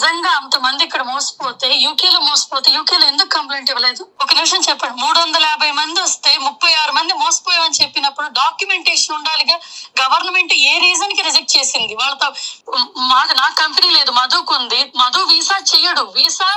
నిజంగా అంతమంది ఇక్కడ మోసపోతే యూకేలో ఎందుకు కంప్లైంట్ ఇవ్వలేదు? ఒక నిమిషం చెప్పండి. 350 మంది వస్తే 36 మంది మోసపోయామని చెప్పినప్పుడు డాక్యుమెంటేషన్ ఉండాలిగా. గవర్నమెంట్ ఏ రీజన్ కి రిజెక్ట్ చేసింది? వాళ్ళతో నా కంపెనీ లేదు, మధుకుంది. మధు వీసా చెయ్యడు, వీసా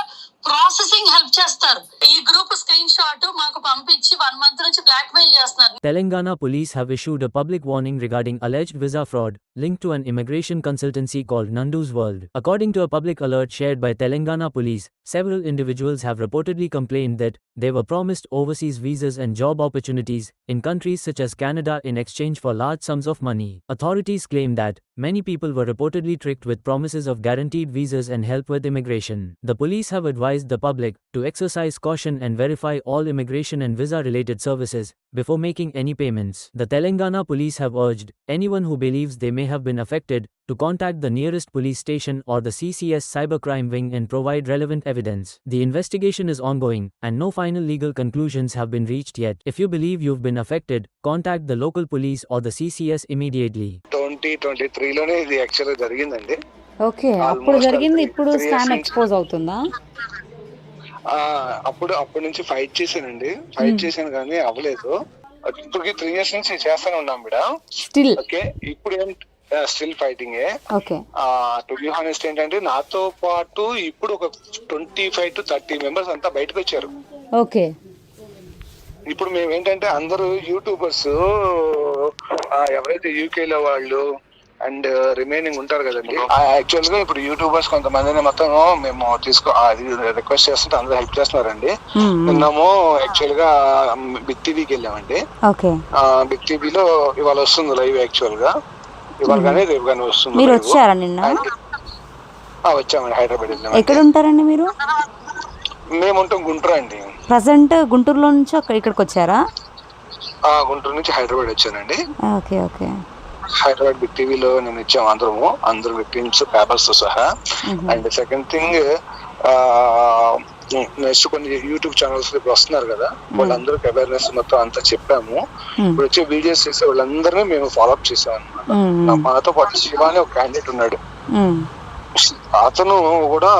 ప్రాసెసింగ్ హెల్ప్ చేస్తారు. ఈ గ్రూప్ స్క్రీన్ షాట్ మాకు పంపించి 1 month నుంచి బ్లాక్ మెయిల్ చేస్తున్నారు. Telangana police have issued a public warning regarding alleged visa fraud linked to an immigration consultancy called Nandu's World. According to a public alert shared by Telangana police, several individuals have reportedly complained that they were promised overseas visas and job opportunities in countries such as Canada in exchange for large sums of money. Authorities claim that many people were reportedly tricked with promises of guaranteed visas and help with immigration. The police have advised the public to exercise caution and verify all immigration and visa-related services before making any payments. The Telangana police have urged anyone who believes they may have been affected to contact the nearest police station or the CCS cybercrime wing and provide relevant evidence. The investigation is ongoing and no final legal conclusions have been reached yet. If you believe you've been affected, contact the local police or the CCS immediately. 2023 లోనే ఇది యాక్చువల్గా జరిగిందండి. Okay, అప్పుడు జరిగింది. ఇప్పుడు scam expose అవుతుందా? అప్పటి నుంచి ఫైట్ చేశాను కానీ అవ్వలేదు. ఇప్పటికి 3 years నుంచి చేస్తానే ఉన్నాం మేడం. స్టిల్ ఓకే, ఇప్పుడు still fighting. Okay, to be honest ఏంటంటే నాతో పాటు ఇప్పుడు ఒక 25 to 30 మెంబర్స్ అంతా బయటకు వచ్చారు. ఓకే, ఇప్పుడు మేము ఏంటంటే అందరూ యూట్యూబర్స్ ఎవరైతే యూకేలో వాళ్ళు అండ్ రిమైనింగ్ ఉంటారు కదండి, యాక్చువల్ గా ఇప్పుడు యూట్యూబర్స్ కొంతమందిని మొత్తం మేము అది రిక్వెస్ట్ చేస్తుంటే అందరూ హెల్ప్ చేస్తున్నారండి. నిన్నము యాక్చువల్ గా బిగ్ టీవీకి వెళ్ళామండి. బిగ్ టీవీలో ఇవాళ వస్తుంది లైవ్. యాక్చువల్ గా ఇవాళ కానీ రేపు కానీ వస్తుంది. మీరు వచ్చారా నిన్న? వచ్చామండి, హైదరాబాద్ వెళ్ళాము. ఎక్కడ ఉంటారండి మీరు? మేము ఉంటాం గుంటూరు అండి. ప్రజెంట్ గుంటూరులో నుంచి ఇక్కడికి వచ్చారా? గుంటూరు నుంచి హైదరాబాద్ వచ్చానండి. Okay okay. హైదరాబాద్ బిగ్ టీవీలో నేను ఇచ్చాము అందరూ విక్టిమ్స్ పేపర్స్ తో సహా. అండ్ సెకండ్ థింగ్, నెక్స్ట్ కొన్ని యూట్యూబ్ ఛానల్స్ ఇప్పుడు వస్తున్నారు కదా, వాళ్ళందరికి అవేర్నెస్ మొత్తం అంతా చెప్పాము. ఇప్పుడు వచ్చే వీడియోస్ చేసే వాళ్ళందరినీ మేము ఫాలోఅప్ చేసాం అనమాట. మనతో పాటు శివ అనే ఒక క్యాండిడేట్ ఉన్నాడు. అతను కూడా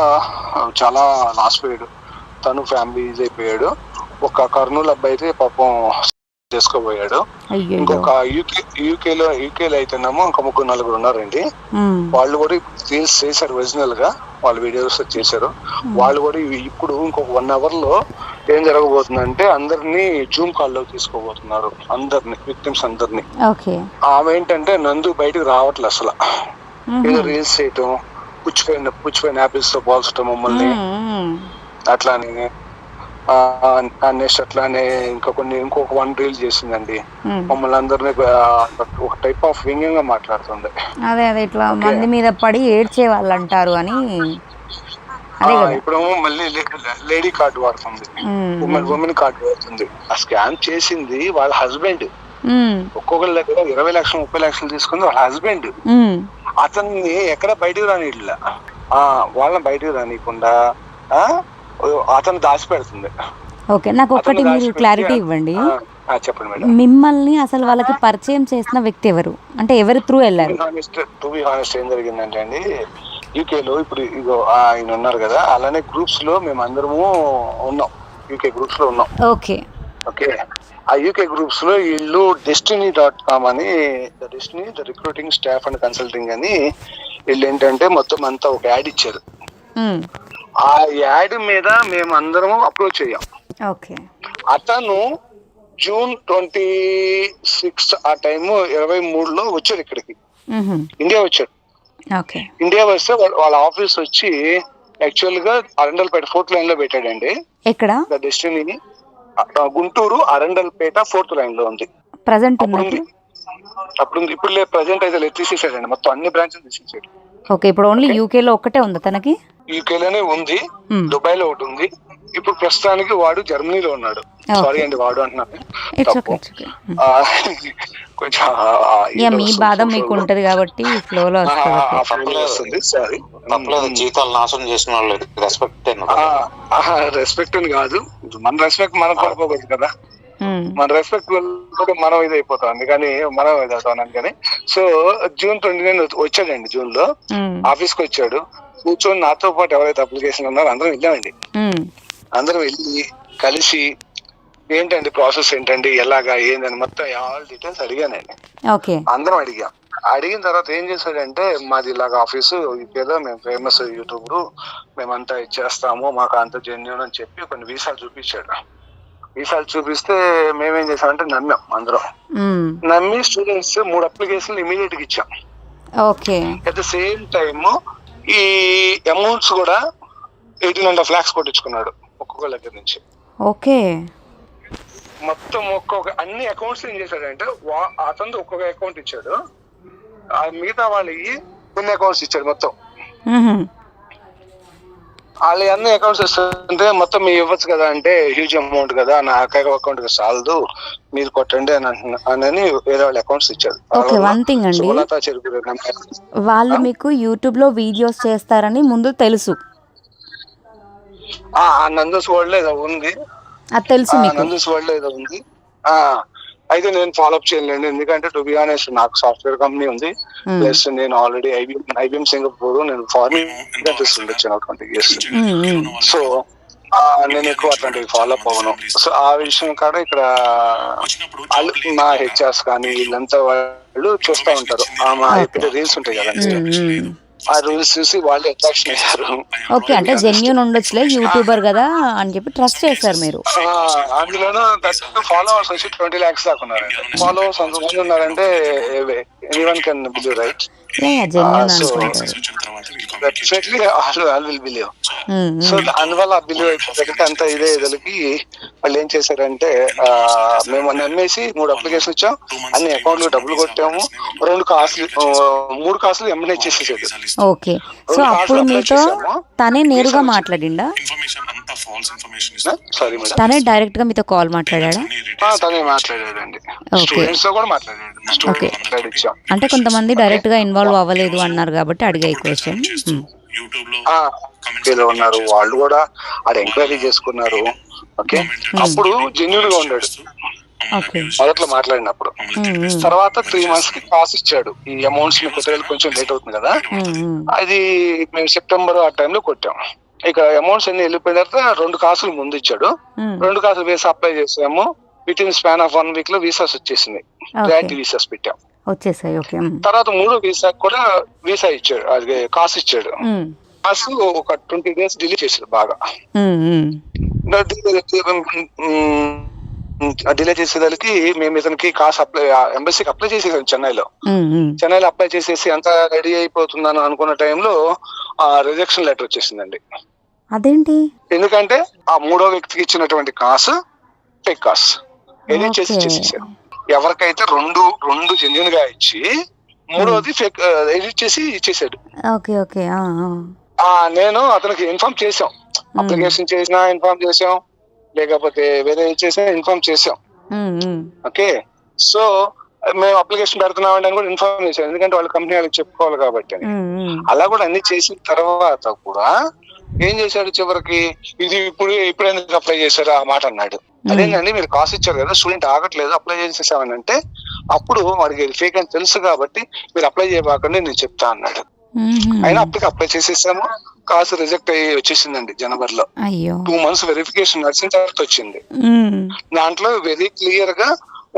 చాలా లాస్ పోయాడు, తను ఫ్యామిలీ అయిపోయాడు. ఒక కర్నూలు అబ్బాయి అయితే పాపం చేసుకోబోయాడు. ఇంకొక యూకేలో అయితేనేమో ఇంకా 3-4 ఉన్నారండి. వాళ్ళు కూడా రీల్స్ చేశారు, ఒరిజినల్ గా వాళ్ళు వీడియోస్ చేశారు. వాళ్ళు కూడా ఇప్పుడు ఇంకొక 1 hour లో ఏం జరగబోతుందంటే అందరినీ జూమ్ కాల్ లో తీసుకోబోతున్నారు, అందరిని విక్టిమ్స్ అందరినీ. ఆమె ఏంటంటే నందు బయటకు రావట్లేదు అసలు. ఏదో రీల్స్ చేయటం, పుచ్చిపోయిన యాపిల్స్ తో పోల్చడం మమ్మల్ని, అట్లానే నెక్స్ట్ అట్లానే ఇంకొక 1 reel చేసిందండి. మమ్మల్ని అందరినీ ఒక టైప్ ఆఫ్ వ్యంగ్యంగా మాట్లాడుతుంది. అదే ఇట్లా మంది మీద పడి ఏడ్చే వాళ్ళు అంటారు అని. ఇప్పుడు మళ్ళీ లేడీ కార్డు వాడుతుంది, ఉమెన్ కార్డు వాడుతుంది. ఆ స్కామ్ చేసింది వాళ్ళ హస్బెండ్. ఒక్కొక్కరి దగ్గర 20 లక్షలు 30 లక్షలు తీసుకుంది వాళ్ళ హస్బెండ్. అతన్ని ఎక్కడ బయటకు రానిట్లా, వాళ్ళని బయటకు రానియకుండా అతను దాచి పెడుతుంది. ఓకే, నాకు ఒకటి మీరు క్లారిటీ ఇవ్వండి. చెప్పండి మేడం. మిమ్మల్ని అసలు వాళ్ళకి పరిచయం చేసిన వ్యక్తి ఎవరు, అంటే ఎవరు త్రూ వెళ్ళారు? టు బి హానెస్ట్ ఏం జరిగిందంటే అండి, యూకేలో ఇప్పుడు ఇగో ఆయన ఉన్నారు కదా, అలానే గ్రూప్స్ లో మేము అందరము ఉన్నాం, యూకే గ్రూప్స్ లో ఉన్నాం. ఓకే ఓకే, ఆ యూకే గ్రూప్స్ లో వీళ్ళు destiny.com అని, the recruiting staff and consulting అని వీళ్ళు ఏంటంటే మొత్తం అంతా ఒక యాడ్ ఇచ్చారు. ఆ యాడ్ మీద మేము అందరం అప్రోచ్ అయ్యాం. అతను June 26 ఆ టైం 23లో వచ్చాడు ఇక్కడికి, ఇండియా వచ్చాడు. ఇండియా వస్తే వాళ్ళ ఆఫీస్ వచ్చి యాక్చువల్ గా అరండల్పేట 4th లైన్ లో పెట్టాడండి. ఎక్కడ? Destiny Guntur Arundelpet 4th line లో ఉంది. అప్పుడు ఇప్పుడు ప్రజెంట్ అయితే తీసేసాడండి, మొత్తం అన్ని బ్రాంచెస్ తీసేసాడు. ఓకే, ఇప్పుడు ఓన్లీ యూకేలో ఒక్కటే ఉందా తనకి? యూకేలోనే ఉంది, దుబాయ్ లో ఒకటి ఉంది. ఇప్పుడు ప్రస్తుతానికి వాడు జర్మనీలో ఉన్నాడు. సారీ అండి, వాడు అంటున్నాను. కొంచెం మీ బాధ మీకు ఉంటది కాబట్టి ఫ్లోలో వస్తుంది. సారీ, జీతాలు నాశనం చేసిన వాళ్ళు రెస్పెక్ట్ అని కాదు, మన రెస్పెక్ట్ మనం కోల్పోకూడదు కదా. మన రెస్పెక్ట్ లేకపోతే మనం ఇది అయిపోతాం, అందుకని మనం ఇది అవుతాం అందుకని. సో June 29 వచ్చాడండి. జూన్ లో ఆఫీస్ కి వచ్చాడు, కూర్చొని నాతో పాటు ఎవరైతే అప్లికేషన్ ఉన్నారో అందరం వెళ్ళామండి. అందరం వెళ్ళి కలిసి ఏంటండి ప్రాసెస్ ఏంటండి, ఎలాగా ఏందని మొత్తం ఆల్ డీటెయిల్స్ అడిగానండి. అందరం అడిగిన తర్వాత ఏం చేశాడంటే, మాది ఇలాగ ఆఫీసు ఇదేదో మేము ఫేమస్ యూట్యూబర్, మేమంతా ఇచ్చేస్తాము, మాకు అంత జెన్యూన్ అని చెప్పి కొన్ని వీసాలు చూపించాడు. వీసాలు చూపిస్తే మేమేం చేసామంటే నమ్మాం. అందరం నమ్మి స్టూడెంట్స్ 3 అప్లికేషన్లు ఇమీడియట్ గా ఇచ్చాం. అట్ ద సేమ్ టైమ్ ఈ అమౌంట్స్ కూడా 18.5 lakhs కొట్టించుకున్నాడు ఒక్కొక్క దగ్గర నుంచి. మొత్తం ఒక్కొక్క అన్ని అకౌంట్స్ ఏం చేశాడంటే, అతను ఒక్కొక్క అకౌంట్ ఇచ్చాడు, మిగతా వాళ్ళకి కొన్ని అకౌంట్స్ ఇచ్చాడు. మొత్తం వాళ్ళు అన్ని అకౌంట్స్ ఇస్తుంటే మొత్తం మీరు ఇవ్వచ్చు కదా అంటే, హ్యూజ్ అమౌంట్ కదా, నా అకౌంట్ చాలదు మీరు కొట్టండి అని వేరే వాళ్ళ అకౌంట్స్ ఇచ్చారు. వాళ్ళు మీకు యూట్యూబ్ లో వీడియోస్ చేస్తారని ముందు తెలుసు? నందూస్ వరల్డ్ ఏదో ఉంది, నందూస్ వరల్డ్ ఏదో ఉంది. అయితే నేను ఫాలోఅప్ చేయలేండి, ఎందుకంటే టు బి ఆనెస్ట్ నాకు సాఫ్ట్వేర్ కంపెనీ ఉంది, ప్లస్ నేను ఆల్రెడీ ఐబిఎం సింగపూర్ నేను ఫారిన్ వచ్చాను 20 years. సో నేను ఎక్కువ అట్లాంటివి ఫాలోఅప్ అవ్వను. సో ఆ విషయం కాడ ఇక్కడ మా హెచ్ఆర్స్ కానీ వీళ్ళంతా వాళ్ళు చూస్తూ ఉంటారు, మా రీల్స్ ఉంటాయి కదండి, ఆ రూల్స్ చూసి వాళ్ళు అట్రాక్షన్ అయ్యారు. అంటే జెన్యూన్ ఉండొచ్చులే యూట్యూబర్ కదా అని చెప్పి ట్రస్ట్ చేశారు మీరు. అందులోనూ ఫాలోవర్స్ వచ్చి 20 lakhs దాకా ఉన్నారు. ఫాలోవర్స్ అంతమంది ఉన్నారంటే anyone can believe, right? So అందువల్ల ఆ బిలీవ్ అయిపోతే అంత ఇదే ఇదలకి వాళ్ళు ఏం చేశారంటే, మేము నమ్మేసి 3 అప్లికేషన్ ఇచ్చాం, అన్ని అకౌంట్ లో డబ్బులు కొట్టాము, 3 కాసులు ఎమ్మెల్యే చేసేసాడు. సో అప్పుడు మీతో తనే నేరుగా మాట్లాడిండా? సారీ మేడం, తనే డైరెక్ట్ గా మీతో కాల్ మాట్లాడాడా? తనే మాట్లాడాడండి, స్టూడెంట్స్ తో కూడా మాట్లాడాడు. అంటే కొంతమంది డైరెక్ట్ గా ఇన్వాల్వ్ అవ్వలేదు అన్నారు కాబట్టి అడిగే క్వశ్చన్. ఉన్నారు వాళ్ళు కూడా ఆడ ఎంక్వైరీ చేసుకున్నారు. ఓకే, అప్పుడు జెన్యూన్ గా ఉన్నాడు మొదట్లో మాట్లాడినప్పుడు. తర్వాత 3 months కి కాస్ ఇచ్చాడు. ఈ అమౌంట్స్ కొత్తగా కొంచెం లేట్ అవుతుంది కదా, అది మేము సెప్టెంబర్ ఆ టైంలో కొట్టాం. ఇక అమౌంట్స్ అన్ని వెళ్ళిపోయిన తర్వాత 2 కాసులు ముందు ఇచ్చాడు. 2 కాసులు వీసా అప్లై చేసాము. With in span of 1 week లో వీసాస్ వచ్చేసింది, గ్రాంటీ వీసాస్ పెట్టాం. తర్వాత 3వ వీసా కూడా వీసా ఇచ్చాడు, అది కాసు ఇచ్చాడు. కాసు ఒక 20 days డిలే చేశాడు బాగా. డిలే చేసేదానికి మేము ఇతనికి కాసు అప్లై ఎంబసీకి అప్లై చేసేసాం చెన్నైలో అప్లై చేసేసి అంతా రెడీ అయిపోతుందని అనుకున్న టైంలో రిజెక్షన్ లెటర్ వచ్చేసిందండి. అదేంటి? ఎందుకంటే ఆ 3వ వ్యక్తికి ఇచ్చినటువంటి కాసు ఫేక్ కాసు ఎడిట్ చేసి ఇచ్చేసేసారు. ఎవరికైతే రెండు జెన్యూన్ గా ఇచ్చి 3వది ఫేక్ ఎడిట్ చేసి ఇచ్చేసాడు. నేను అతనికి ఇన్ఫార్మ్ చేసాం, అప్లికేషన్ చేసినా ఇన్ఫార్మ్ చేసాం, లేకపోతే వేరే చేసినా ఇన్ఫార్మ్ చేసాం. ఓకే, సో మేము అప్లికేషన్ పెడుతున్నామండి అని కూడా ఇన్ఫార్మ్ చేశాం, ఎందుకంటే వాళ్ళ కంపెనీ వాళ్ళకి చెప్పుకోవాలి కాబట్టి. అలా కూడా అన్ని చేసిన తర్వాత కూడా ఏం చేశాడు చివరికి, ఇది ఇప్పుడు ఎందుకు అప్లై చేశారు ఆ మాట అన్నాడు. అదేంటండి మీరు కాసు ఇచ్చారు కదా, స్టూడెంట్ ఆగట్లేదు అప్లై చేసేసామని అంటే, అప్పుడు వాడికి ఫేక్ అని తెలుసు కాబట్టి మీరు అప్లై చేయబాకండి నేను చెప్తా అన్నాడు. అయినా అప్లై చేసేసాము, కాసు రిజెక్ట్ అయ్యి వచ్చేసిందండి జనవరిలో. 2 months వెరిఫికేషన్ నడిచిన తర్వాత వచ్చింది. దాంట్లో వెరీ క్లియర్ గా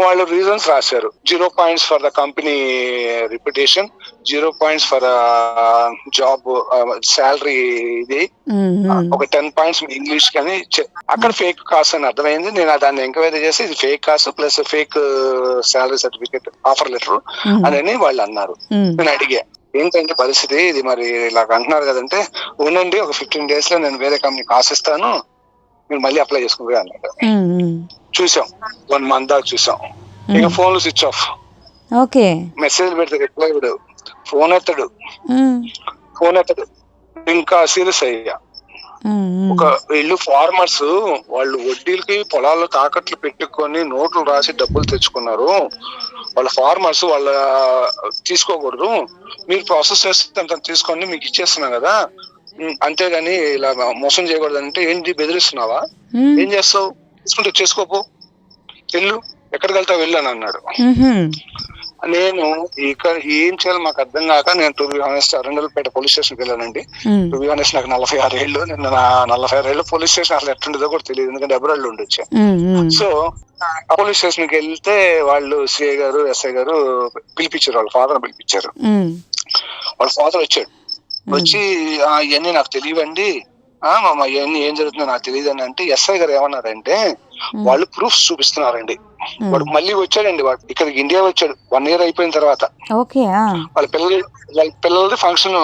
వాళ్ళు రీజన్స్ రాశారు. 0 points for the company reputation, 0 points for job salary, ఇది ఒక 10 points ఇంగ్లీష్ కానీ. అక్కడ ఫేక్ కాస్ట్ అని అర్థమైంది. నేను దాన్ని ఎంక్వైరీ చేసి ఇది fake cost plus fake salary certificate offer letter అని వాళ్ళు అన్నారు. నేను అడిగా ఏంటంటే పరిస్థితి ఇది, మరి ఇలా అంటున్నారు కదంటే, ఉండండి ఒక 15 days లో నేను వేరే కంపెనీ కాసిస్తాను, మీరు మళ్ళీ అప్లై చేసుకుంటారు అన్నాడు. చూసాం 1 month దాకా చూసాం. ఇక ఫోన్లు స్విచ్ ఆఫ్, మెసేజ్ పెడితే రిప్లై ఇవ్వడు, ఫోన్ ఎత్తడు. ఇంకా సీరియస్ అయ్యా. వీళ్ళు ఫార్మర్స్ వాళ్ళు వడ్డీలకి పొలాల్లో తాకట్లు పెట్టుకొని నోట్లు రాసి డబ్బులు తెచ్చుకున్నారు. వాళ్ళ ఫార్మర్స్ వాళ్ళ తీసుకోకూడదు, మీరు ప్రాసెస్ చేస్తే అంత తీసుకోండి మీకు ఇచ్చేస్తున్నాం కదా, అంతేగాని ఇలా మోసం చేయకూడదు అంటే ఏంటి బెదిరిస్తున్నావా, ఏం చేస్తావు, తీసుకుంటే చేసుకోపో, వెళ్ళు ఎక్కడికి వెళ్తావు వెళ్ళాను అన్నాడు. మ్హూ. నేను ఇక్కడ ఏం చేయాలి మాకు అర్థం కాక నేను to be honest Arundelpet police స్టేషన్కి వెళ్ళానండి. మ్. టు బి హానెస్ట్ నాకు 46 ఏళ్ళు. నేను నా 46 ఏళ్ళు పోలీస్ స్టేషన్ అసలు ఎట్లుండదో కూడా తెలియదు, ఎందుకంటే అబ్రాడ్లో ఉండొచ్చా. మ్, మ్. సో ఆ పోలీస్ స్టేషన్ కి వెళ్తే వాళ్ళు సిఐ గారు ఎస్ఐ గారు పిలిపించారు, వాళ్ళ ఫాదర్ పిలిపించారు. మ్. వాళ్ళ ఫాదర్ వచ్చాడు. వచ్చి ఇవన్నీ నాకు తెలియవండి, ఇవన్నీ ఏం జరుగుతుందో నాకు తెలియదు అని అంటే, ఎస్ఐ గారు ఏమన్నారంటే వాళ్ళు ప్రూఫ్స్ చూపిస్తున్నారండి. వాడు మళ్ళీ వచ్చాడండి, వాడు ఇక్కడికి ఇండియా వచ్చాడు 1 year అయిపోయిన తర్వాత. ఓకే. వాళ్ళ పిల్లలది ఫంక్షన్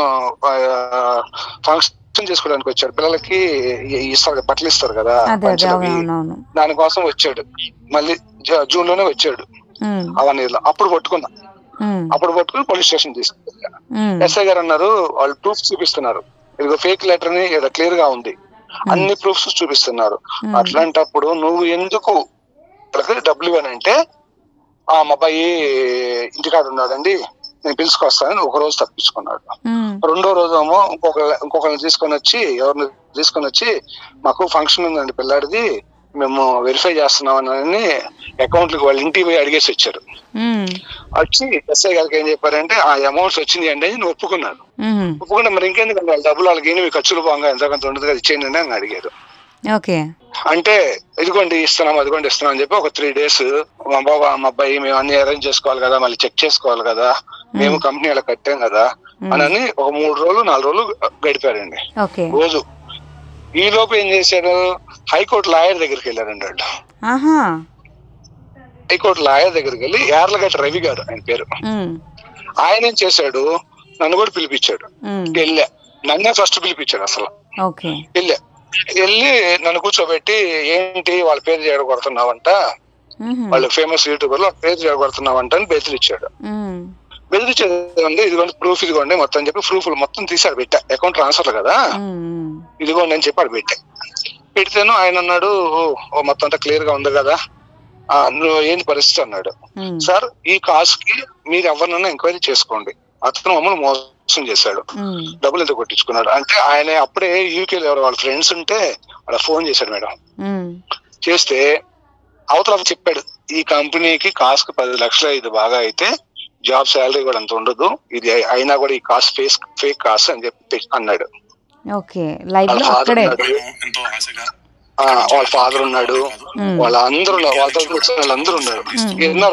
చేసుకోవడానికి వచ్చాడు. పిల్లలకి ఇస్తారు, బట్టలు ఇస్తారు కదా, పంచలవి. దానికోసం వచ్చాడు. మళ్ళీ జూన్ లోనే వచ్చాడు ఆ 1 year లో. అప్పుడు పట్టుకుని పోలీస్ స్టేషన్ తీసుకెళ్ళా. ఎస్ఐ గారు అన్నారు వాళ్ళు ప్రూఫ్ చూపిస్తున్నారు, ఇదిగో ఫేక్ లెటర్ అని క్లియర్ గా ఉంది, అన్ని ప్రూఫ్స్ చూపిస్తున్నారు. అట్లాంటప్పుడు నువ్వు ఎందుకు డబ్బులు ఇవ్వనంటే, మా అబ్బాయి ఇంటికాడ ఉన్నాడండి, నేను పిలుచుకొస్తానని ఒక రోజు తప్పించుకున్నాడు. 2వ రోజు ఏమో ఇంకొకరిని తీసుకొని వచ్చి మాకు ఫంక్షన్ ఉందండి పిల్లాడిది, మేము వెరిఫై చేస్తున్నామని అకౌంట్లకు వాళ్ళ ఇంటికి పోయి అడిగేసి వచ్చారు. వచ్చి ఎస్ఐ గారికి ఏం చెప్పారంటే ఆ అమౌంట్స్ వచ్చింది అండి అని ఒప్పుకున్నాను. ఒప్పుకుంటే మరి ఇంకెందుకంటే వాళ్ళ డబ్బులు వాళ్ళకి ఏమి ఖర్చులు పోగా ఎంతకంత ఉండదు కదా, ఇచ్చేయండి అని అడిగారు. అంటే ఇదిగోండి ఇస్తున్నాం అని చెప్పి ఒక 3 days మా అబ్బాయి మేము అన్ని అరేంజ్ చేసుకోవాలి కదా, మళ్ళీ చెక్ చేసుకోవాలి కదా, మేము కంపెనీ అలా కట్టాం కదా అని ఒక 3 రోజులు 4 రోజులు గడిపారండి రోజు. ఈ లోపు ఏం చేశాడు, హైకోర్టు లాయర్ దగ్గరికి వెళ్ళారండి వాళ్ళు. హైకోర్టు లాయర్ దగ్గరికి వెళ్ళి, యార్లగడ్డ రవి గారు ఆయన పేరు, ఆయన ఏం చేశాడు, నన్ను కూడా పిలిపించాడు. వెళ్ళా, నన్నే ఫస్ట్ పిలిపించాడు అసలు. వెళ్ళి నన్ను కూర్చోబెట్టి, ఏంటి వాళ్ళ పేరు చేయగొడుతున్నావంట, వాళ్ళు ఫేమస్ యూట్యూబర్ లో పేరు చేయగొడుతున్నావంట అని బెదిరించాడు. బెదిరించేది ఇదిగోండి ప్రూఫ్, ఇదిగోండి మొత్తం చెప్పి ప్రూఫ్లు మొత్తం తీసాడు, పెట్టా అకౌంట్ ట్రాన్స్ఫర్ కదా, ఇదిగోండి అని చెప్పి పెట్టా. పెడితేను ఆయన అన్నాడు మొత్తం అంతా క్లియర్ గా ఉంది కదా, నువ్వు ఏంటి పరిస్థితి అన్నాడు. సార్ ఈ కాస్ కి మీరు ఎవరినైనా ఎంక్వైరీ చేసుకోండి, అతను మమ్మల్ని మోసం చేశాడు, డబ్బులు ఎంత కొట్టించుకున్నాడు అంటే. ఆయన అప్పుడే యూకేలో ఎవరు వాళ్ళ ఫ్రెండ్స్ ఉంటే వాళ్ళ ఫోన్ చేశాడు మేడం. చేస్తే అవతల చెప్పాడు, ఈ కంపెనీకి కాస్ కి 10 లక్షలు ఇది బాగా అయితే జాబ్ శాలరీ కూడా అంత ఉండదు, ఇది అయినా కూడా ఈ కాస్ ఫేక్ కాస్ అని చెప్పి అన్నాడు. వాళ్ళ ఫాదర్ ఉన్నాడు, వాళ్ళ అందరూ వాళ్ళతో వచ్చిన వాళ్ళందరూ ఉన్నారు.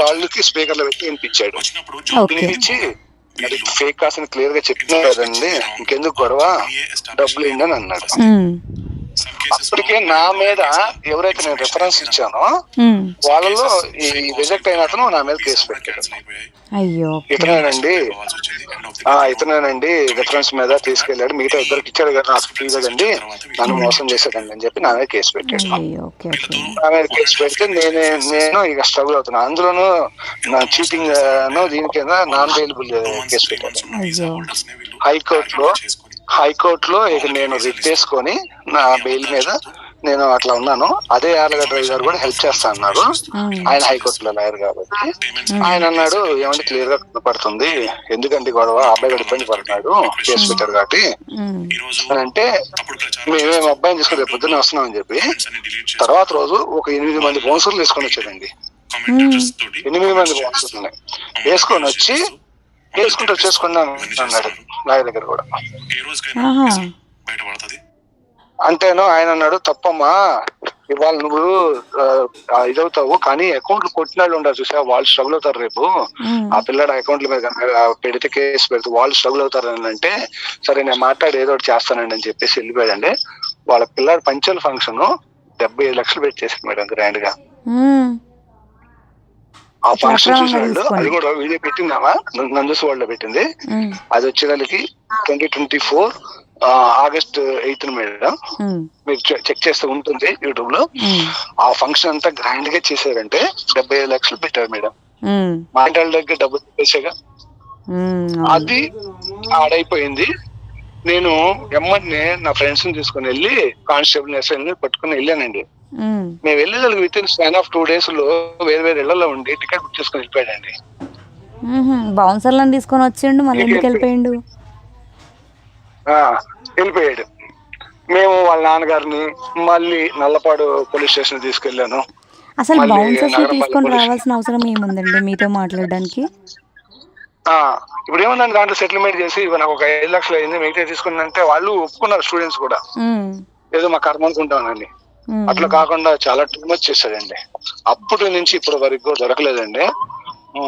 వాళ్ళకి స్పీకర్లు పెట్టి వినిపించాడు. వినిపించి ఫేక్ కాస్ అని క్లియర్ గా చెప్పినా కదండి, ఇంకెందుకు గొడవ, డబ్బులు ఏంటి అని అన్నాడు. అప్పటికే నా మీద ఎవరైతే నేను రిఫరెన్స్ ఇచ్చానో వాళ్ళలో ఈ రిజెక్ట్ అయిన అతను నా మీద కేసు పెట్టాడు. ఇతనేనండి రిఫరెన్స్ మీద తీసుకెళ్లాడు, మిగతా 2 ఇచ్చాడు కదా నాకు తీయదండి, నన్ను మోసం చేశాడండి అని చెప్పి నా మీద కేసు పెట్టాడు. నా మీద కేసు పెడితే నేను ఇక స్ట్రగుల్ అవుతున్నా. అందులోనూ నా చీటింగ్ దీని కింద నాన్ బెయిలబుల్ కేసు పెట్టాడు హైకోర్టులో. ఇక నేను రిట్ చేసుకొని నా బెయిల్ మీద నేను అట్లా ఉన్నాను. అదే యార్లగడ్డ రవి గారు కూడా హెల్ప్ చేస్తా అన్నారు, ఆయన హైకోర్టులో లాయర్ కాబట్టి. ఆయన అన్నాడు, ఏమంటే క్లియర్ గా పడుతుంది, ఎందుకంటే గొడవ, అబ్బాయి కూడా ఇబ్బంది పడుతున్నాడు, కేసు పెట్టారు కాబట్టి అని అంటే, మేమేం అబ్బాయిని తీసుకుని రేపు పొద్దున్నే వస్తున్నాం అని చెప్పి తర్వాత రోజు ఒక 8 మంది బౌన్సర్లు వేసుకొని వచ్చాడండి. 8 మంది బౌన్సర్లు వేసుకొని వచ్చి చేసుకున్నాను అన్నాడు లాయర్ దగ్గర కూడా. అంటేను ఆయన అన్నాడు, తప్పమ్మా ఇవాళ నువ్వు ఇదవుతావు, కానీ అకౌంట్లు కొట్టిన వాళ్ళు ఉంటారు చూసా, వాళ్ళు స్ట్రగుల్ అవుతారు రేపు. ఆ పిల్లడు అకౌంట్ల మీద పెడితే కేసు పెడితే వాళ్ళు స్ట్రగుల్ అవుతారు అని అంటే, సరే నేను మాట్లాడి ఏదో ఒకటి చేస్తానండి అని చెప్పేసి వెళ్ళిపోయాడండి. వాళ్ళ పిల్లాడి పంచల్ ఫంక్షన్ 75 లక్షలు పెట్టి చేశారు మేడం గ్రాండ్ గా. ఆ ఫంక్షన్ చూసాడు, అది కూడా వీడియో పెట్టిందామా, నందూస్ వరల్డ్ లో పెట్టింది. అది వచ్చేదానికి 2024 August 8th మేడం, మీరు చెక్ చేస్తే ఉంటుంది యూట్యూబ్ లో. ఆ ఫంక్షన్ అంతా గ్రాండ్ గా చేశారంటే 75 లక్షలు పెట్టారు మేడం. మా ఇంటి వాళ్ళ దగ్గర డబ్బులు పెట్టేసాగా, అది ఆడైపోయింది. నేను ఎమ్మటినే నా ఫ్రెండ్స్ ని తీసుకుని వెళ్ళి కానిస్టేబుల్ ఎస్ఐ పట్టుకుని వెళ్ళానండి. మేము వెళ్ళేదానికి within span of 2 days లో వేరే ఇళ్లలో ఉండి టికెట్ బుక్ చేసుకుని వెళ్ళిపోయాడండి. బౌన్సర్లను తీసుకొని వచ్చిండు, మళ్ళీ ఎందుకు వెళ్ళిపోయిండు? వెళ్ళిపోయాడు. మేము వాళ్ళ నాన్నగారిని మళ్ళీ నల్లపాడు పోలీస్ స్టేషన్ తీసుకెళ్లాను. అసలు మళ్ళీ బౌన్సర్స్ ని నగరపాలక తీసుకొని పోలీస్ రావాల్సిన అవసరం ఏముందండి మీతో మాట్లాడడానికి? ఇప్పుడు ఏముందండి దాంట్లో సెటిల్మెంట్ చేసి ఇవి నాకు ఒక 5 లక్షలు అయింది మిగతా తీసుకున్నంటే వాళ్ళు ఒప్పుకున్నారు స్టూడెంట్స్ కూడా, ఉమ్, ఏదో మా కర్మ అనుకుంటానని. ఉమ్, అట్లా కాకుండా చాలా టూ మచ్ చేశాడండి. అప్పటి నుంచి ఇప్పటి వరకు దొరకలేదండి.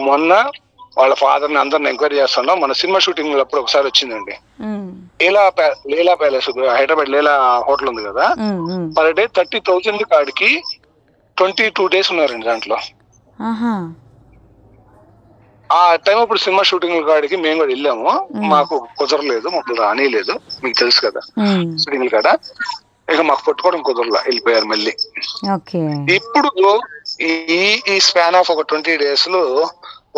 మొన్న వాళ్ళ ఫాదర్ ని అందరిని ఎంక్వైరీ చేస్తున్నాం. మన సినిమా షూటింగ్ అప్పుడు ఒకసారి వచ్చిందండి. ఉమ్, లీలా ప్యాలెస్ హైదరాబాద్ లీలా హోటల్ ఉంది కదా, ఉమ్, ఉమ్. పర్ డే 30,000 కాడికి 22 days ఉన్నారండి దాంట్లో. ఆహా. ఆ టైం అప్పుడు సినిమా షూటింగ్ కాడికి మేము కూడా వెళ్ళాము. మాకు కుదరలేదు, మాకు రానిలేదు, మీకు తెలుసు కదా ఉమ్, షూటింగ్ కాడ. ఇక మాకు పట్టుకోవడం కుదరలా, వెళ్ళిపోయారు మళ్ళీ. ఓకే. ఇప్పుడు ఈ స్పాన్ ఆఫ్ ఒక 20 days లో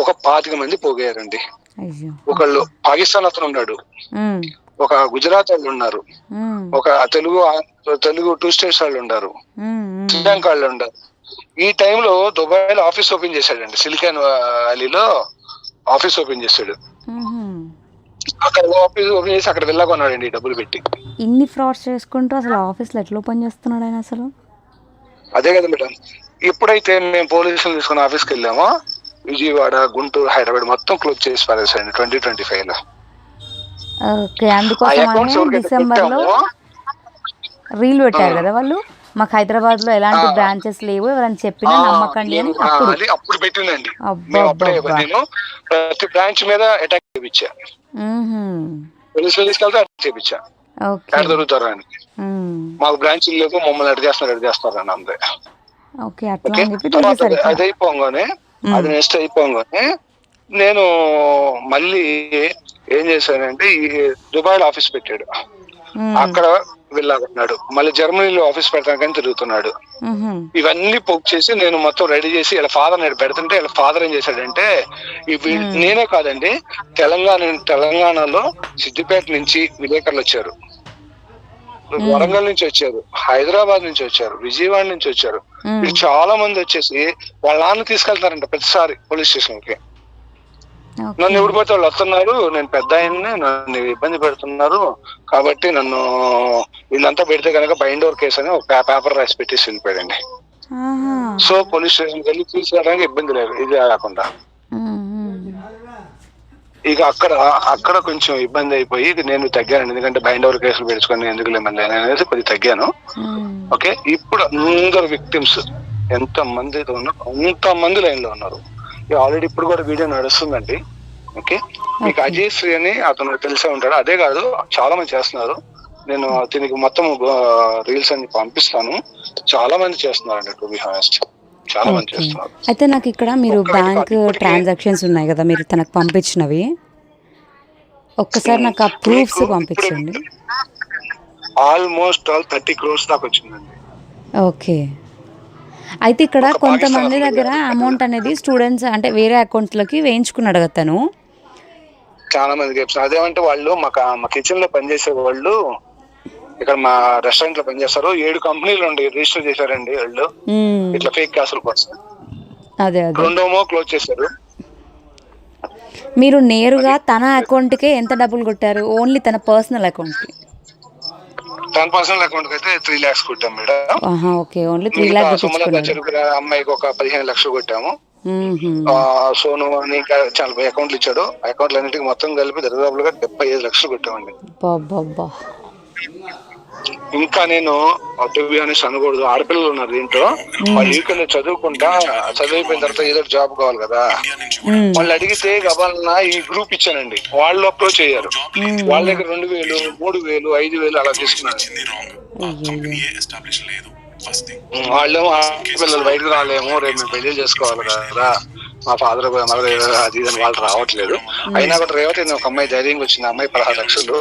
ఒక 25 మంది పోగయ్యారండి. అయ్యో. ఒకళ్ళు పాకిస్తాన్ అతను ఉన్నాడు, ఉమ్, ఒక గుజరాత్ వాళ్ళు ఉన్నారు, ఉమ్, ఒక తెలుగు 2 states వాళ్ళు ఉన్నారు, ఉమ్, ఉమ్. శ్రీలంక వాళ్ళు ఉన్నారు. ఈ టైంలో దుబాయ్ లో ఆఫీస్ ఓపెన్ చేశాడండి, సిలికాన్ వ్యాలీలో ఆఫీస్ ఓపెన్ చేశాడు. ఉహుం. అక్కడ ఆఫీస్ ఓపెన్ చేసి అక్కడ వెళ్ళకొన్నాడండి డబ్బులు పెట్టి. ఇన్ని ఫ్రాడ్స్ చేసుకుంటూ అసలు ఆఫీస్లో ఎట్లా ఓపెన్ చేస్తున్నాడు ఆయన అసలు? అదే కదా మేడం, ఎప్పుడైతే మేము పోలీసులు తీసుకుని ఆఫీస్కి వెళ్ళామో విజయవాడ, గుంటూరు, హైదరాబాద్ మొత్తం క్లోజ్ చేసి పారేసాడు 2025 లో. ఓకే. ఆ అందుకోసం అకౌంట్స్ అని ఎవరికైతే డిసెంబర్లో పెట్టామో రీల్ పెట్టారు కదా వాళ్ళు, మాకు హైదరాబాద్ లో ఎలాంటి బ్రాంచెస్ లేవు, ఎవరైనా చెప్పినా నమ్మకండి అని. అప్పుడు అది అప్పుడు పెట్టిందండి. అబ్బా అబ్బా. నేను ప్రతి బ్రాంచ్ మీద అటాక్ చేయించా, పోలీసులు తీసుకెళ్తే అటాక్ చేయించా, ఓకే. ఎక్కడ దొరుకుతారా అని. మాకు బ్రాంచ్ లేవు, మమ్మల్ని ఎడ చేస్తారు అని అంతే. ఓకే, అట్లా ఓకే, అని చెప్పి తర్వాత తీసేసరికి అది అయిపోగానే, అది నెక్స్ట్ అయిపోగానే నేను మళ్ళీ ఏం చేశానంటే ఈ దుబాయ్ లో ఆఫీస్ పెట్టాడు, అక్కడ వెళ్ళాలన్నాడు. మళ్ళీ జర్మనీలో ఆఫీస్ పెడతానికని తిరుగుతున్నాడు. ఇవన్నీ పోక్ చేసి నేను మొత్తం రెడీ చేసి ఇలా ఫాదర్ నేడు పెడుతుంటే ఇలా ఫాదర్ ఏం చేశాడంటే, నేనే కాదండి, తెలంగాణలో సిద్దిపేట నుంచి విలేకరులు వచ్చారు, వరంగల్ నుంచి వచ్చారు, హైదరాబాద్ నుంచి వచ్చారు, విజయవాడ నుంచి వచ్చారు. వీళ్ళు చాలా మంది వచ్చేసి వాళ్ళ నాన్న తీసుకెళ్తారంట ప్రతిసారి పోలీస్ స్టేషన్ కి. నన్ను ఎవరు పోతే వాళ్ళు వస్తున్నారు, నేను పెద్ద ఆయన్ని, నన్ను ఇబ్బంది పెడుతున్నారు కాబట్టి నన్ను వీళ్ళంతా పెడితే కనుక బైండ్ ఓవర్ కేసు అని ఒక పేపర్ రాసి పెట్టేసి వెళ్ళిపోయాడండి. సో పోలీస్ స్టేషన్కి వెళ్ళి తీసుకెళ్ళడానికి ఇబ్బంది లేదు. ఇది కాకుండా ఇక అక్కడ కొంచెం ఇబ్బంది అయిపోయి నేను తగ్గాను, ఎందుకంటే బైండ్ ఓవర్ కేసులు పెట్టుకొని ఎందుకు లేమని అనేది కొద్దిగా తగ్గాను. ఓకే, ఇప్పుడు అందరు విక్టిమ్స్ ఎంత మందితో ఉన్నారు, అంతమంది లైన్ లో ఉన్నారు. ఆల్రెడీ ఇప్పుడు కూడా వీడియో నడుస్తుందండి. ఓకే, మీకు అజయ్ శ్రీ అని అతను తెలిసే ఉంటాడు. అదే కాదు, చాలా మంది చేస్తున్నారు. నేను దీనికి మొత్తం రీల్స్ అన్ని పంపిస్తాను. చాలా మంది చేస్తున్నారండి, టు బి హానెస్ట్, చాలా మంది చేస్తున్నారు. అయితే నాకు ఇక్కడ మీరు బ్యాంక్ ట్రాన్సాక్షన్స్ ఉన్నాయి కదా మీరు తనకు పంపించినవి, ఒక్కసారి నాకు ఆ ప్రూఫ్స్ పంపించండి. ఆల్మోస్ట్ 30 crores దాకా వచ్చిందండి. ఓకే. అయితే ఇక్కడ కొంతమంది దగ్గర అమౌంట్ అనేది స్టూడెంట్స్ అంటే వేరే అకౌంట్లోకి వేయించుకున్నాడు కదా తను. చాలా మంది చెప్తున్నారు అదేమంటే, వాళ్ళు మా కిచెన్ లో పనిచేసే వాళ్ళు ఇక్కడ మా రెస్టారెంట్ లో పనిచేస్తారు. 7 కంపెనీలు రిజిస్టర్ చేశారండి వాళ్ళు, ఇట్లా ఫేక్ క్యాసుల కోసం. అదే 2 క్లోజ్ చేశారు. మీరు నేరుగా తన అకౌంట్కే ఎంత డబ్బులు కొట్టారు? ఓన్లీ తన పర్సనల్ అకౌంట్కి? తన పర్సనల్ అకౌంట్ కి అయితే 3 lakhs కొట్టాం మేడం. ఓకే, ఓన్లీ 3 lakhs అమ్మాయికి ఒక 15 లక్షలు కొట్టాము. సోను అని ఇంకా చాలా అకౌంట్లు ఇచ్చాడు. అకౌంట్లు అన్నిటికీ మొత్తం కలిపి దరిదాపులుగా 75 లక్షలు కొట్టామండి. ఇంకా నేను అనకూడదు, ఆడపిల్లలు ఉన్నారు దీంట్లో, వాళ్ళు యూకేలో చదివిపోయిన తర్వాత ఏదో జాబ్ కావాలి కదా, వాళ్ళు అడిగితే గబాలన్నా ఈ గ్రూప్ ఇచ్చానండి. వాళ్ళు అప్రోచ్ అయ్యారు, వాళ్ళ దగ్గర 2,000, 3,000, 5,000 అలా తీసుకున్నారు. వాళ్ళు పిల్లలు బయటకు రాలేము, రేపు మేము పెళ్లి చేసుకోవాలి కదా, మా ఫాదర్ మదర్ అది ఇది వాళ్ళు రావట్లేదు. అయినా కూడా రేవతి ఒక అమ్మాయి ధైర్యంగా వచ్చింది. అమ్మాయి 16 లక్షలు,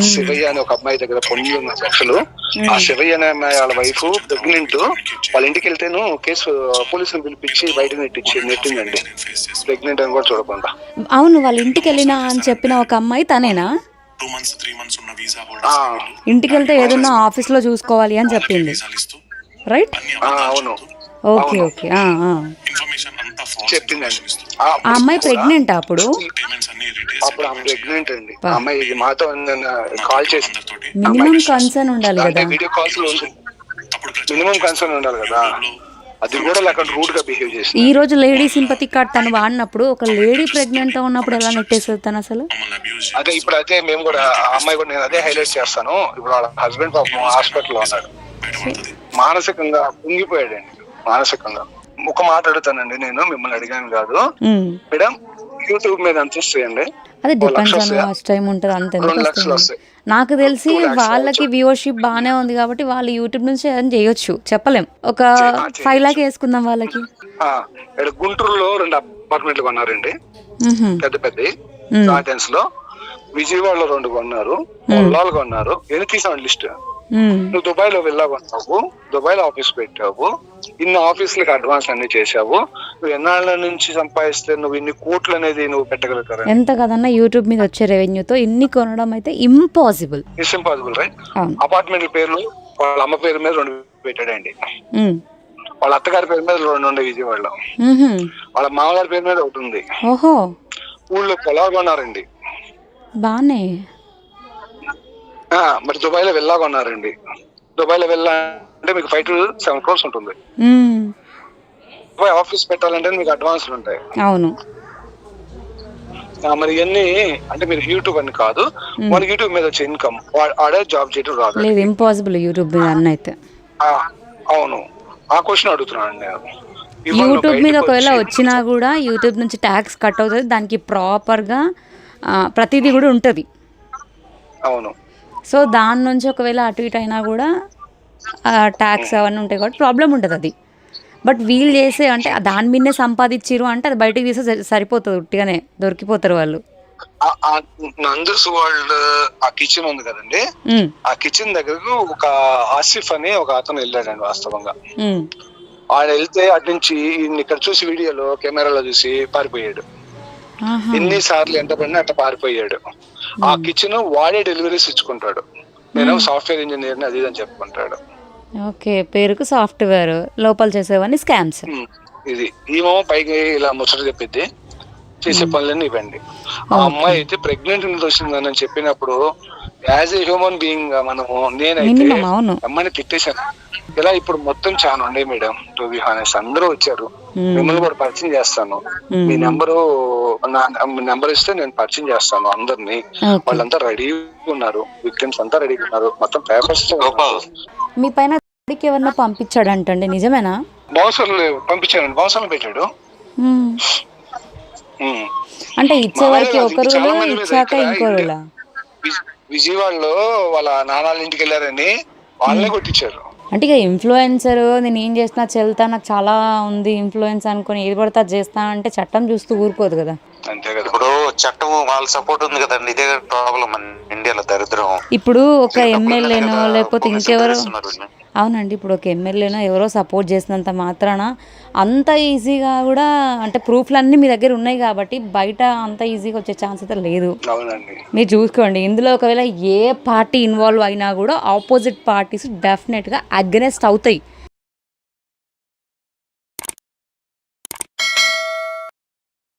శివయ్య అని ఒక అమ్మాయి దగ్గర 9 లక్షలు. ఆ శివయ్య అనే అమ్మాయి వాళ్ళ వైఫ్ ప్రెగ్నెంట్, వాళ్ళ ఇంటికి వెళ్తేను కేసు పోలీసులు పిలిపించి బయటకు నెట్టిందండి, ప్రెగ్నెంట్ అని కూడా చూడకుండా. అవును, వాళ్ళ ఇంటికి వెళ్ళినా అని చెప్పిన ఒక అమ్మాయి తనేనా? ఇంటికి వెళ్తే ఏదన్నా ఆఫీస్ లో చూసుకోవాలి అని చెప్పింది, రైట్? అవును, ఓకే ఓకే, చెప్పిందండి. ఆ అమ్మాయి ప్రెగ్నెంట్ అప్పుడు ప్రెగ్నెంట్ అండి. అమ్మాయి మాతో కాల్ చేసి మినిమం కన్సర్న్ ఉండాలి కదా, వీడియో కాల్స్ మినిమం కన్సర్న్ ఉండాలి కదా. అది కూడా లేకుండా రూడ్ గా బిహేవ్ చేసి ఈ రోజు లేడీ సింపతి కార్డ్ తను వాడినప్పుడు ఒక లేడీ ప్రెగ్నెంట్ తో ఉన్నప్పుడు ఎలా నెట్టేస్తుంది తను అసలు? అదే ఇప్పుడు అయితే మేము కూడా ఆ అమ్మాయి కూడా నేను అదే హైలైట్ చేస్తాను. ఇప్పుడు వాళ్ళ హస్బెండ్ పాపం హాస్పిటల్లో ఉన్నాడు, మానసికంగా కుంగిపోయాడండి. మానసికంగా ఒక మాట అడుగుతానండి, నేను మిమ్మల్ని అడిగాను కాదు మేడం, యూట్యూబ్ మీద ఎంత వస్తాయండి? అది డిపెండ్స్ ఆన్ వాచ్ టైం ఉంటుంది, అంత ఎందుకు వస్తుంది. నాకు తెలిసి వాళ్ళకి వ్యూవర్షిప్ బాగానే ఉంది కాబట్టి వాళ్ళు యూట్యూబ్ నుంచి ఏదైనా చేయొచ్చు, చెప్పలేం. ఒక 5 lakhs వేసుకుందాం వాళ్ళకి. గుంటూరులో 2 అపార్ట్మెంట్లు కొన్నారండి, పెద్ద పెద్ద గార్డెన్స్ లో. విజయవాడలో 2 కొన్నారు, పొలాలు కొన్నారు. ఎన్ని తీసాను లిస్ట్? నువ్వు దుబాయ్ లో వెళ్ళావు, దుబాయ్ లో ఆఫీస్ పెట్టావు, ఇన్ని ఆఫీసులకు అడ్వాన్స్ అన్ని చేసావు. నువ్వు ఎన్నాళ్ళ నుంచి సంపాదిస్తే నువ్వు ఇన్ని కోట్లు అనేది నువ్వు పెట్టగలుగుతారు? ఎంత కదన్నా యూట్యూబ్ మీద వచ్చే రెవెన్యూతో ఇన్ని కొనడం అయితే impossible. It's impossible, right? Apartment పేర్లు వాళ్ళ అమ్మ పేరు మీద 2 పెట్టాడండి, వాళ్ళ అత్తగారి పేరు మీద 2 ఉండే విజయవాడలో, వాళ్ళ మామగారి పేరు మీద 1 ఉంది. ఓహో, ఊళ్ళో పొలాలు కొన్నారండి. బానే. మరి దుబాయ్ లో వెళ్ళాగొన్నారండి. దుబాయ్ లో వెళ్ళాలంటే మీకు 5 to 7 crores ఉంటుంది. దుబాయ్ ఆఫీస్ పెట్టాలంటే మీకు అడ్వాన్స్ ఉంటాయి. అవును. మరి ఇవన్నీ అంటే మీరు యూట్యూబ్ అని కాదు, మనకి యూట్యూబ్ మీద వచ్చే ఇన్కమ్ ఆడే జాబ్ చేయడం రాదు. లేదు, ఇంపాసిబుల్ యూట్యూబ్ మీద అన్న అయితే. అవును, ఆ క్వశ్చన్ అడుగుతున్నాను నేను. యూట్యూబ్ మీద ఒకవేళ వచ్చినా కూడా యూట్యూబ్ నుంచి ట్యాక్స్ కట్ అవుతుంది, దానికి ప్రాపర్గా ప్రతిదీ కూడా ఉంటుంది. అవును. సో దాని నుంచి ఒకవేళ అటు ఇటు అయినా కూడా ట్యాక్స్ అవన్నీ ఉంటాయి కాబట్టి ప్రాబ్లం ఉంటుంది అది. బట్ వీళ్ళు చేసే అంటే దాని మీదనే సంపాదించారు అంటే అది బయటకు తీస్తే సరిపోతుంది, ఉట్టిగానే దొరికిపోతారు వాళ్ళు. నందూస్ వరల్డ్ ఆ కిచెన్ ఉంది కదండి, ఆ కిచెన్ దగ్గరకు ఒక ఆసిఫ్ అని ఒక అతను వెళ్ళాడండి. వాస్తవంగా ఆయన వెళ్తే అటు నుంచి ఇక్కడ చూసి వీడియోలో కెమెరాలో చూసి పారిపోయాడు. ఎన్నిసార్లు ఎంత పడినా అట్లా పారిపోయాడు. ఆ కిచెన్ వాడే డెలివరీస్ ఇచ్చుకుంటాడు. నేను సాఫ్ట్వేర్ ఇంజనీర్ అది అని చెప్పుకుంటాడు. ఓకే, పేరుకు సాఫ్ట్వేర్, లోపల చేసేవన్నీ స్కామ్స్. ఇది ఏమో పైకి ఇలా ముచ్చట చెప్పిద్ది, చేసే పనులన్నీ ఇవ్వండి. ఆ అమ్మాయి అయితే ప్రెగ్నెంట్ వచ్చిందని చెప్పినప్పుడు యాజ్ ఏ హ్యూమన్ బీయింగ్ మనము నేనైతే అమ్మాయిని తిట్టేశాను. ఇలా ఇప్పుడు మొత్తం చాలా ఉండే మేడం, టు బి హానెస్ట్ అందరూ వచ్చారు. మిమ్మల్ని కూడా పరిచయం చేస్తాను, మీ నెంబర్ ఇస్తే నేను పరిచయం చేస్తాను అందరినీ. వాళ్ళంతా రెడీ ఉన్నారు, విక్టిమ్స్ అంతా రెడీ ఉన్నారు, మొత్తం పేపర్స్. మీ పైన ఎవరన్నా పంపించాడు అంటండి, నిజమేనా? బౌన్సర్లు పంపించానండి, బౌన్సర్లు పెట్టాడు. అంటే ఇచ్చే వరకు ఒక రోజు, ఇచ్చాక ఇంకో రోజు. విజయవాడలో వాళ్ళ నాన్నల ఇంటికి వెళ్ళారని వాళ్ళనే కొట్టించారు. అంటే ఇక ఇన్ఫ్లుయెన్సర్ నేను ఏం చేసినా చెల్తా, నాకు చాలా ఉంది ఇన్ఫ్లుయెన్స్ అనుకుని ఏది పడితే అది చేస్తా అంటే చట్టం చూస్తూ ఊరుకోదు కదా. అంతే కదా, ఇప్పుడు చట్టం వాళ్ళ సపోర్ట్ ఉంది కదండి, ఇదే ప్రాబ్లం ఇండియాలో, దరిద్రం. ఇప్పుడు ఒక ఎమ్మెల్యేనో లేకపోతే ఇంకెవరో, అవునండి, ఇప్పుడు ఒక ఎమ్మెల్యేనో ఎవరో సపోర్ట్ చేసినంత మాత్రాన అంత ఈజీగా కూడా అంటే ప్రూఫ్లన్నీ మీ దగ్గర ఉన్నాయి కాబట్టి బయట అంత ఈజీగా వచ్చే ఛాన్స్ అయితే లేదు. మీరు చూసుకోండి, ఇందులో ఒకవేళ ఏ పార్టీ ఇన్వాల్వ్ అయినా కూడా ఆపోజిట్ పార్టీస్ డెఫినెట్గా అగెనెస్ట్ అవుతాయి.